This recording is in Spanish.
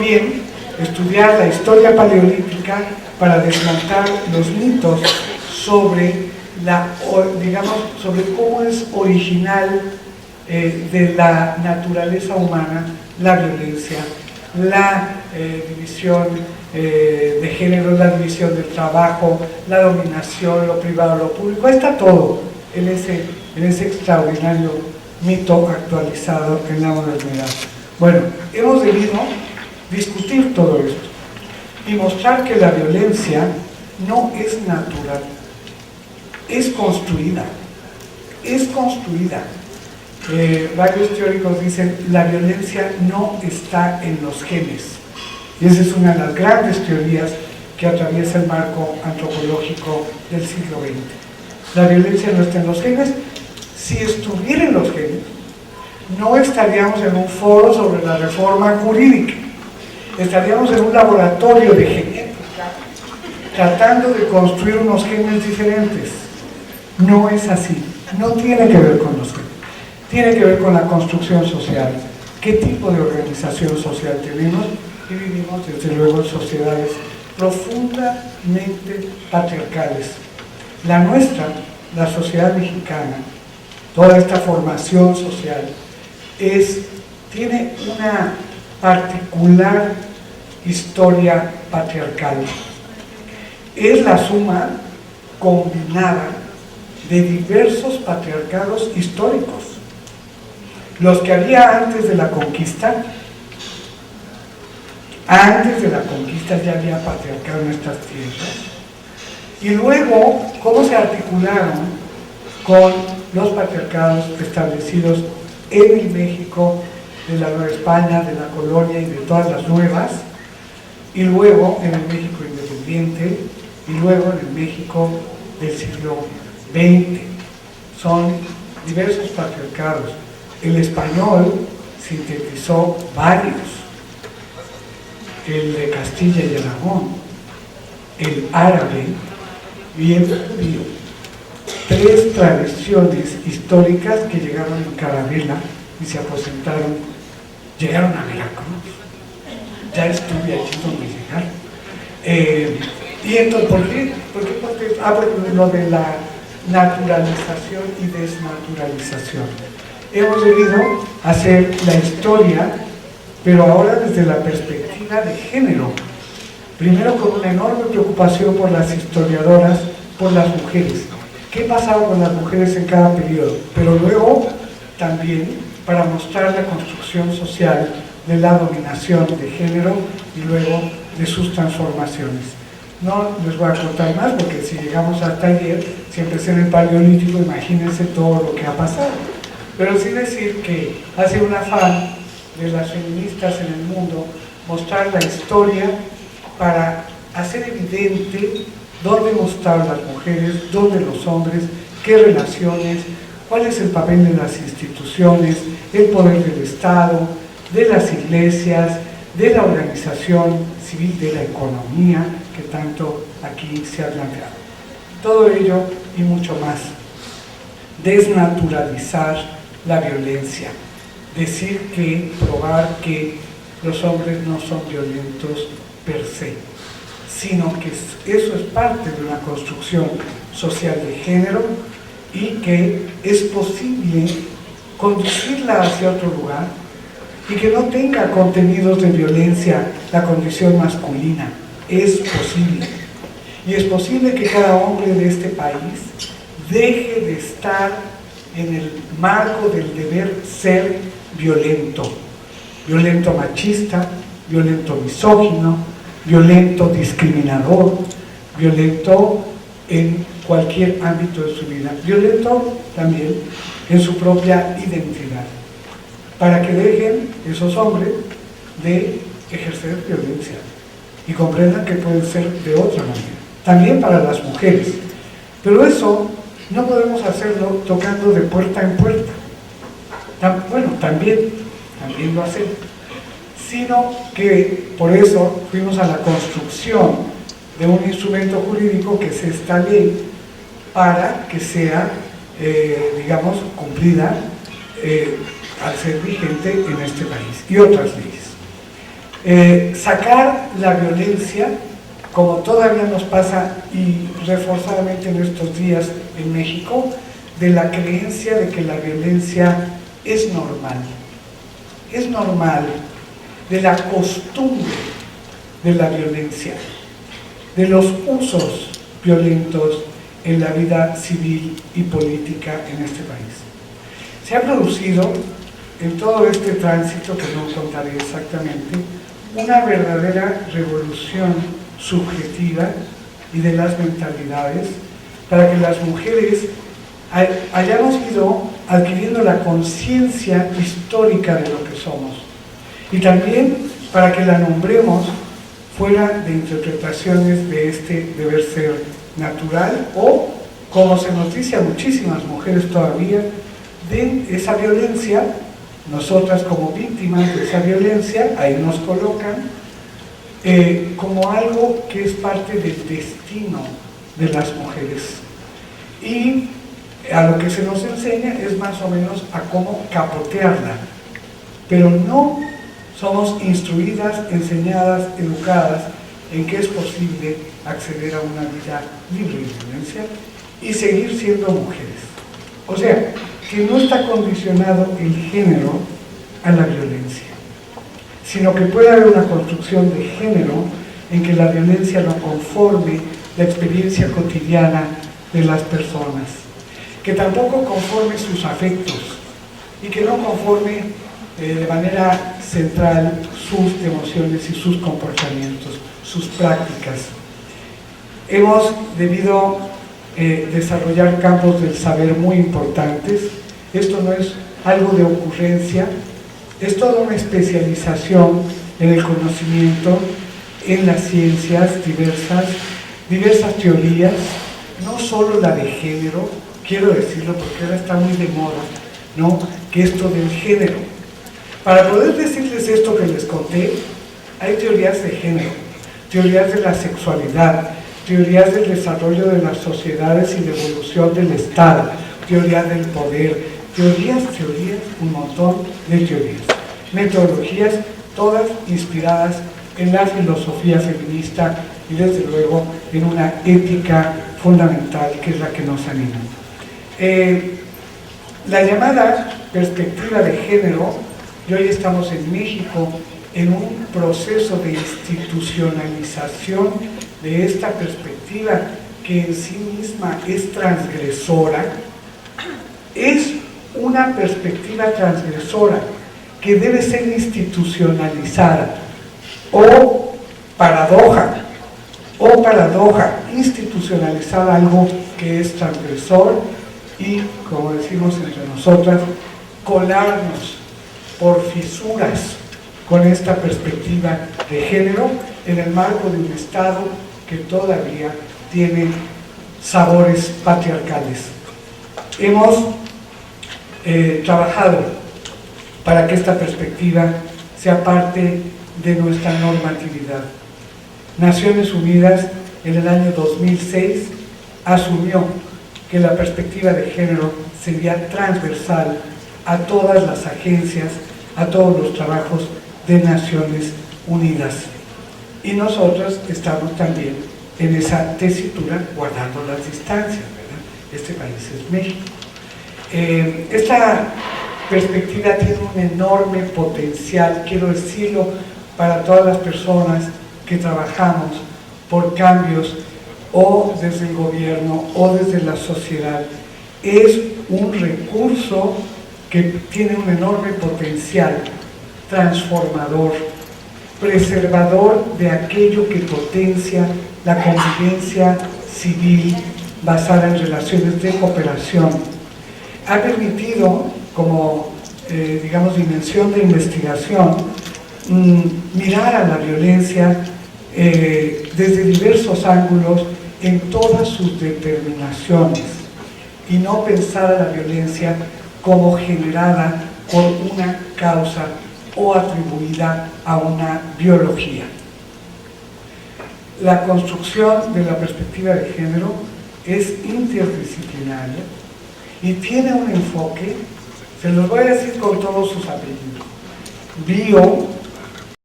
Bien, estudiar la historia paleolítica para desmontar los mitos sobre sobre cómo es original de la naturaleza humana la violencia, la división de género, la división del trabajo, la dominación, lo privado, lo público. Está todo en ese extraordinario mito actualizado en la modernidad. Bueno, hemos debido discutir todo esto y mostrar que la violencia no es natural, es construida, es construida. Varios teóricos dicen la violencia no está en los genes, y esa es una de las grandes teorías que atraviesa el marco antropológico del siglo XX. La violencia no está en los genes. Si estuviera en los genes, no estaríamos en un foro sobre la reforma jurídica, estaríamos en un laboratorio de genética tratando de construir unos genes diferentes. No es así, no tiene que ver con los genes, tiene que ver con la construcción social, qué tipo de organización social tenemos, y vivimos desde luego en sociedades profundamente patriarcales. La nuestra, la sociedad mexicana, toda esta formación social, tiene una particular historia patriarcal. Es la suma combinada de diversos patriarcados históricos. Los que había antes de la conquista ya había patriarcado en estas tierras, y luego cómo se articularon con los patriarcados establecidos en el México de la Nueva España, de la colonia y de todas las nuevas, y luego en el México independiente, y luego en el México del siglo XX. Son diversos patriarcados. El español sintetizó varios: el de Castilla y Aragón, el árabe y el judío. Tres tradiciones históricas que llegaron en carabela y se aposentaron, llegaron a Veracruz. Ya estuve allí donde llegaron. Y entonces, ¿por qué? Porque lo de la naturalización y desnaturalización. Hemos debido hacer la historia, pero ahora desde la perspectiva de género. Primero con una enorme preocupación por las historiadoras, por las mujeres. ¿Qué pasaba con las mujeres en cada periodo? Pero luego también para mostrar la construcción social de la dominación de género y luego de sus transformaciones. No les voy a contar más porque si llegamos hasta ayer, si empecé en el Paleolítico, imagínense todo lo que ha pasado. Pero sí decir que hace un afán de las feministas en el mundo mostrar la historia para hacer evidente dónde hemos estado las mujeres, dónde los hombres, qué relaciones, cuál es el papel de las instituciones, el poder del Estado, de las iglesias, de la organización civil, de la economía, que tanto aquí se ha planteado. Todo ello y mucho más. Desnaturalizar la violencia, probar que los hombres no son violentos per se, sino que eso es parte de una construcción social de género y que es posible conducirla hacia otro lugar y que no tenga contenidos de violencia la condición masculina. Es posible. Y es posible que cada hombre de este país deje de estar en el marco del deber ser violento. Violento machista, violento misógino, violento discriminador, violento en cualquier ámbito de su vida, violento también en su propia identidad, para que dejen esos hombres de ejercer violencia y comprendan que puede ser de otra manera, también para las mujeres. Pero eso no podemos hacerlo tocando de puerta en puerta. Bueno, también lo hacemos, sino que por eso fuimos a la construcción de un instrumento jurídico que es esta ley, para que sea, cumplida al ser vigente en este país, y otras leyes. Sacar la violencia, como todavía nos pasa y reforzadamente en estos días en México, de la creencia de que la violencia es normal, de la costumbre de la violencia, de los usos violentos en la vida civil y política en este país. Se ha producido en todo este tránsito, que no contaré exactamente, una verdadera revolución subjetiva y de las mentalidades para que las mujeres hayamos ido adquiriendo la conciencia histórica de lo que somos y también para que la nombremos fuera de interpretaciones de este deber ser natural o, como se nos dice a muchísimas mujeres todavía, de esa violencia, nosotras como víctimas de esa violencia, ahí nos colocan, como algo que es parte del destino de las mujeres. Y a lo que se nos enseña es más o menos a cómo capotearla, pero no somos instruidas, enseñadas, educadas en que es posible acceder a una vida libre de violencia y seguir siendo mujeres. O sea, que no está condicionado el género a la violencia, sino que puede haber una construcción de género en que la violencia no conforme la experiencia cotidiana de las personas, que tampoco conforme sus afectos y que no conforme de manera central sus emociones y sus comportamientos, sus prácticas. Hemos debido desarrollar campos del saber muy importantes. Esto no es algo de ocurrencia, es toda una especialización en el conocimiento, en las ciencias diversas teorías, no solo la de género, quiero decirlo porque ahora está muy de moda, ¿no?, que esto del género. Para poder decirles esto que les conté, hay teorías de género, teorías de la sexualidad, teorías del desarrollo de las sociedades y de evolución del Estado, teorías del poder, teorías, un montón de teorías, metodologías, todas inspiradas en la filosofía feminista y desde luego en una ética fundamental que es la que nos anima. La llamada perspectiva de género, y hoy estamos en México en un proceso de institucionalización de esta perspectiva que en sí misma es transgresora, es una perspectiva transgresora que debe ser institucionalizada o paradoja, institucionalizar algo que es transgresor y, como decimos entre nosotras, colarnos por fisuras con esta perspectiva de género en el marco de un Estado que todavía tiene sabores patriarcales. Hemos trabajado para que esta perspectiva sea parte de nuestra normatividad. Naciones Unidas en el año 2006 asumió que la perspectiva de género sería transversal a todas las agencias, a todos los trabajos de Naciones Unidas. Y nosotros estamos también en esa tesitura guardando las distancias, ¿verdad? Este país es México. Esta perspectiva tiene un enorme potencial, quiero decirlo, para todas las personas que trabajamos por cambios o desde el gobierno o desde la sociedad. Es un recurso que tiene un enorme potencial transformador, preservador de aquello que potencia la convivencia civil basada en relaciones de cooperación. Ha permitido, como digamos, dimensión de investigación, mirar a la violencia desde diversos ángulos en todas sus determinaciones y no pensar a la violencia como generada por una causa o atribuida a una biología. La construcción de la perspectiva de género es interdisciplinaria y tiene un enfoque, se los voy a decir con todos sus apellidos, bio,